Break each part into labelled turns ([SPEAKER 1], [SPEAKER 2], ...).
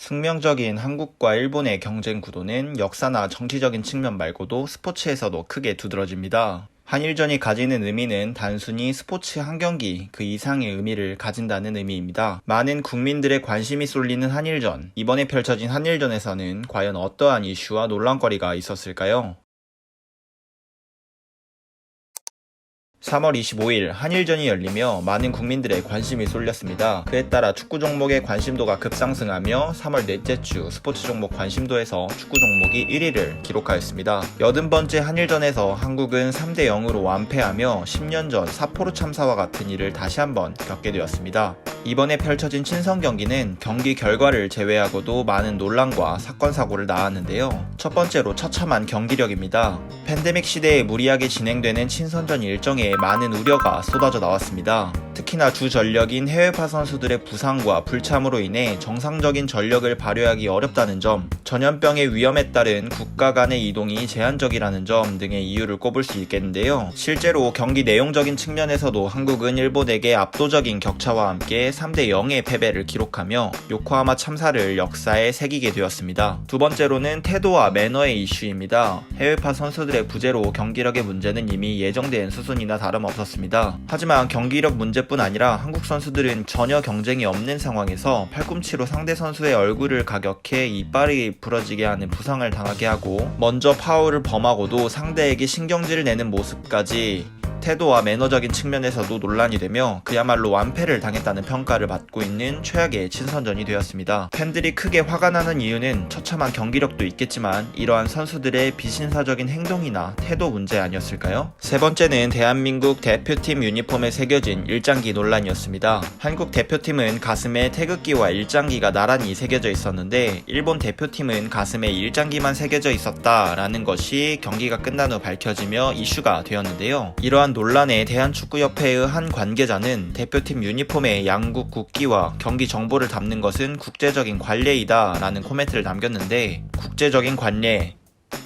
[SPEAKER 1] 숙명적인 한국과 일본의 경쟁 구도는 역사나 정치적인 측면 말고도 스포츠에서도 크게 두드러집니다. 한일전이 가지는 의미는 단순히 스포츠 한 경기 그 이상의 의미를 가진다는 의미입니다. 많은 국민들의 관심이 쏠리는 한일전, 이번에 펼쳐진 한일전에서는 과연 어떠한 이슈와 논란거리가 있었을까요? 3월 25일 한일전이 열리며 많은 국민들의 관심이 쏠렸습니다. 그에 따라 축구 종목의 관심도가 급상승하며 3월 넷째 주 스포츠 종목 관심도에서 축구 종목이 1위를 기록하였습니다. 80번째 한일전에서 한국은 3대 0으로 완패하며 10년 전 삿포로 참사와 같은 일을 다시 한번 겪게 되었습니다. 이번에 펼쳐진 친선 경기는 경기 결과를 제외하고도 많은 논란과 사건 사고를 낳았는데요. 첫 번째로 처참한 경기력입니다. 팬데믹 시대에 무리하게 진행되는 친선전 일정에 많은 우려가 쏟아져 나왔습니다. 특히나 주 전력인 해외파 선수들의 부상과 불참으로 인해 정상적인 전력을 발휘하기 어렵다는 점, 전염병의 위험에 따른 국가 간의 이동이 제한적이라는 점 등의 이유를 꼽을 수 있겠는데요. 실제로 경기 내용적인 측면에서도 한국은 일본에게 압도적인 격차와 함께 3대 0의 패배를 기록하며 요코하마 참사를 역사에 새기게 되었습니다. 두 번째로는 태도와 매너의 이슈입니다. 해외파 선수들의 부재로 경기력의 문제는 이미 예정된 수순이나 다름없었습니다. 하지만 경기력 문제뿐 아니라 한국 선수들은 전혀 경쟁이 없는 상황에서 팔꿈치로 상대 선수의 얼굴을 가격해 이빨이 부러지게 하는 부상을 당하게 하고 먼저 파울을 범하고도 상대에게 신경질을 내는 모습까지 태도와 매너적인 측면에서도 논란이 되며 그야말로 완패를 당했다는 평가를 받고 있는 최악의 친선전이 되었습니다. 팬들이 크게 화가 나는 이유는 처참한 경기력도 있겠지만 이러한 선수들의 비신사적인 행동이나 태도 문제 아니었을까요? 세 번째는 대한민국 대표팀 유니폼에 새겨진 일장기 논란이었습니다. 한국 대표팀은 가슴에 태극기와 일장기가 나란히 새겨져 있었는데 일본 대표팀은 가슴에 일장기만 새겨져 있었다라는 것이 경기가 끝난 후 밝혀지며 이슈가 되었는데요. 이러한 논란에 대한축구협회의 한 관계자는 대표팀 유니폼에 양국 국기와 경기 정보를 담는 것은 국제적인 관례이다 라는 코멘트를 남겼는데, 국제적인 관례,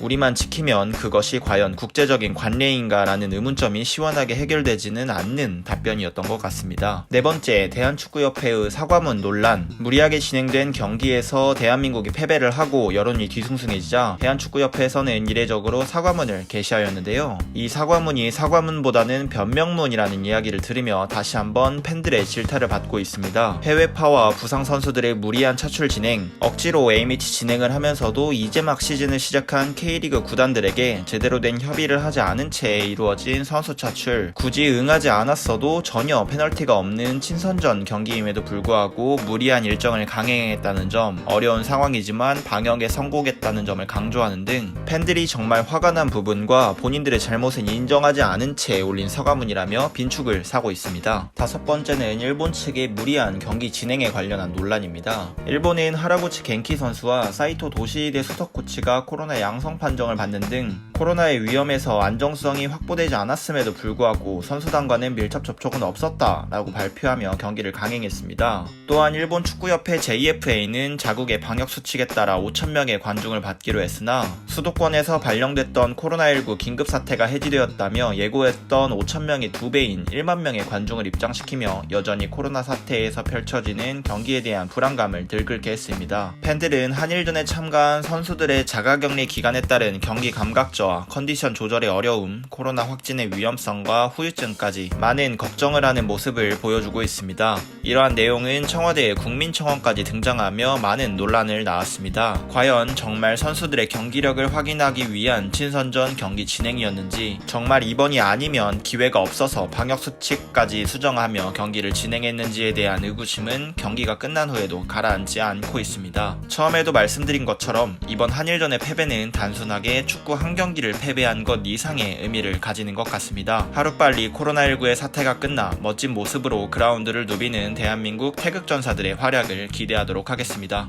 [SPEAKER 1] 우리만 지키면 그것이 과연 국제적인 관례인가 라는 의문점이 시원하게 해결되지는 않는 답변이었던 것 같습니다. 네 번째, 대한축구협회의 사과문 논란. 무리하게 진행된 경기에서 대한민국이 패배를 하고 여론이 뒤숭숭해지자 대한축구협회에서는 이례적으로 사과문을 게시하였는데요. 이 사과문이 사과문보다는 변명문이라는 이야기를 들으며 다시 한번 팬들의 질타를 받고 있습니다. 해외파와 부상 선수들의 무리한 차출 진행, 억지로 A매치 진행을 하면서도 이제 막 시즌을 시작한 K리그 구단들에게 제대로 된 협의를 하지 않은 채 이루어진 선수 차출, 굳이 응하지 않았어도 전혀 페널티가 없는 친선전 경기임에도 불구하고 무리한 일정을 강행했다는 점, 어려운 상황이지만 방역에 성공했다는 점을 강조하는 등 팬들이 정말 화가 난 부분과 본인들의 잘못은 인정하지 않은 채 올린 사과문이라며 빈축을 사고 있습니다. 다섯 번째는 일본 측의 무리한 경기 진행에 관련한 논란입니다. 일본인 하라구치 겐키 선수와 사이토 도시히데 수석 코치가 코로나 양성 판정을 받는 등 코로나의 위험에서 안정성이 확보되지 않았음에도 불구하고 선수단과는 밀접 접촉은 없었다라고 발표하며 경기를 강행했습니다. 또한 일본 축구협회 JFA는 자국의 방역수칙에 따라 5,000명의 관중을 받기로 했으나 수도권에서 발령됐던 코로나19 긴급사태가 해지되었다며 예고했던 5,000명의 2배인 1만 명의 관중을 입장시키며 여전히 코로나 사태에서 펼쳐지는 경기에 대한 불안감을 들끓게 했습니다. 팬들은 한일전에 참가한 선수들의 자가격리 기간에 따른 경기 감각저하, 컨디션 조절의 어려움, 코로나 확진의 위험성과 후유증까지 많은 걱정을 하는 모습을 보여주고 있습니다. 이러한 내용은 청와대의 국민청원까지 등장하며 많은 논란을 낳았습니다. 과연 정말 선수들의 경기력을 확인하기 위한 친선전 경기 진행이었는지, 정말 이번이 아니면 기회가 없어서 방역수칙까지 수정하며 경기를 진행했는지에 대한 의구심은 경기가 끝난 후에도 가라앉지 않고 있습니다. 처음에도 말씀드린 것처럼 이번 한일전의 패배는 단순하게 축구 한 경기를 패배한 것 이상의 의미를 가지는 것 같습니다. 하루빨리 코로나19의 사태가 끝나 멋진 모습으로 그라운드를 누비는 대한민국 태극전사들의 활약을 기대하도록 하겠습니다.